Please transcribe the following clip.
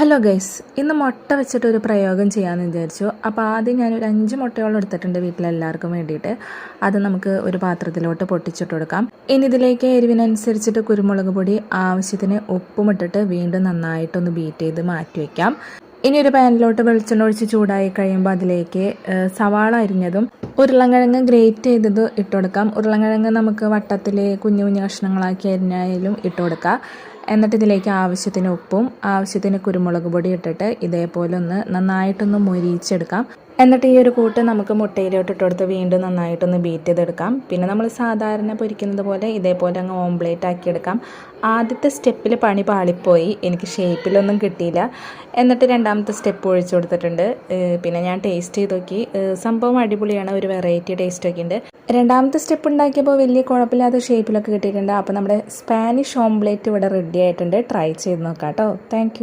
Hello guys, ഇന്ന് മുട്ട വെച്ചിട്ടൊരു പ്രയോഗം ചെയ്യാമെന്ന് വിചാരിച്ചു. അപ്പോൾ ആദ്യം ഞാനൊരു 5 മുട്ടയോളം എടുത്തിട്ടുണ്ട് വീട്ടിലെല്ലാവർക്കും വേണ്ടിയിട്ട്. അത് നമുക്ക് ഒരു പാത്രത്തിലോട്ട് പൊട്ടിച്ചിട്ട് കൊടുക്കാം. ഇനി ഇതിലേക്ക് എരിവിനനുസരിച്ചിട്ട് കുരുമുളക് പൊടി, ആവശ്യത്തിന് ഉപ്പും ഇട്ടിട്ട് വീണ്ടും നന്നായിട്ടൊന്ന് ബീറ്റ് ചെയ്ത് മാറ്റി വയ്ക്കാം. ഇനി ഒരു പാനിലോട്ട് വെളിച്ചെണ്ണ ഒഴിച്ച് ചൂടായി കഴിയുമ്പോൾ അതിലേക്ക് സവാള അരിഞ്ഞതും ഉരുളൻകിഴങ്ങ് ഗ്രേറ്റ് ചെയ്തത് ഇട്ട് കൊടുക്കാം. ഉരുളൻകിഴങ്ങ് നമുക്ക് വട്ടത്തിൽ കുഞ്ഞു കുഞ്ഞു കഷ്ണങ്ങളാക്കി അരിഞ്ഞായാലും ഇട്ട് കൊടുക്കാം. എന്നിട്ട് ഇതിലേക്ക് ആവശ്യത്തിന് ഉപ്പും ആവശ്യത്തിന് കുരുമുളക് പൊടി ഇട്ടിട്ട് ഇതേപോലെ ഒന്ന് നന്നായിട്ടൊന്ന് മൊരിയിച്ചെടുക്കാം. എന്നിട്ട് ഈ ഒരു കൂട്ട് നമുക്ക് മുട്ടയിലോട്ട് ഇട്ട് കൊടുത്ത് വീണ്ടും നന്നായിട്ടൊന്ന് ബീറ്റ് ചെയ്തെടുക്കാം. പിന്നെ നമ്മൾ സാധാരണ പൊരിക്കുന്നത് പോലെ ഇതേപോലെ അങ്ങ് ഓംപ്ലേറ്റ് ആക്കിയെടുക്കാം. ആദ്യത്തെ സ്റ്റെപ്പിൽ പണി പാളിപ്പോയി, എനിക്ക് ഷേപ്പിലൊന്നും കിട്ടിയില്ല. എന്നിട്ട് രണ്ടാമത്തെ സ്റ്റെപ്പ് ഒഴിച്ചു കൊടുത്തിട്ടുണ്ട്. പിന്നെ ഞാൻ ടേസ്റ്റ് ചെയ്ത് നോക്കി, സംഭവം അടിപൊളിയാണ്, ഒരു വെറൈറ്റി ടേസ്റ്റൊക്കെ ഉണ്ട്. രണ്ടാമത്തെ സ്റ്റെപ്പ് ഉണ്ടാക്കിയപ്പോൾ വലിയ കുഴപ്പമില്ലാത്ത ഷേപ്പിലൊക്കെ കിട്ടിയിട്ടുണ്ട്. അപ്പോൾ നമ്മുടെ സ്പാനിഷ് ഓംപ്ലേറ്റ് ഇവിടെ റെഡി ആയിട്ടുണ്ട്. ട്രൈ ചെയ്ത് നോക്കാം കേട്ടോ. താങ്ക്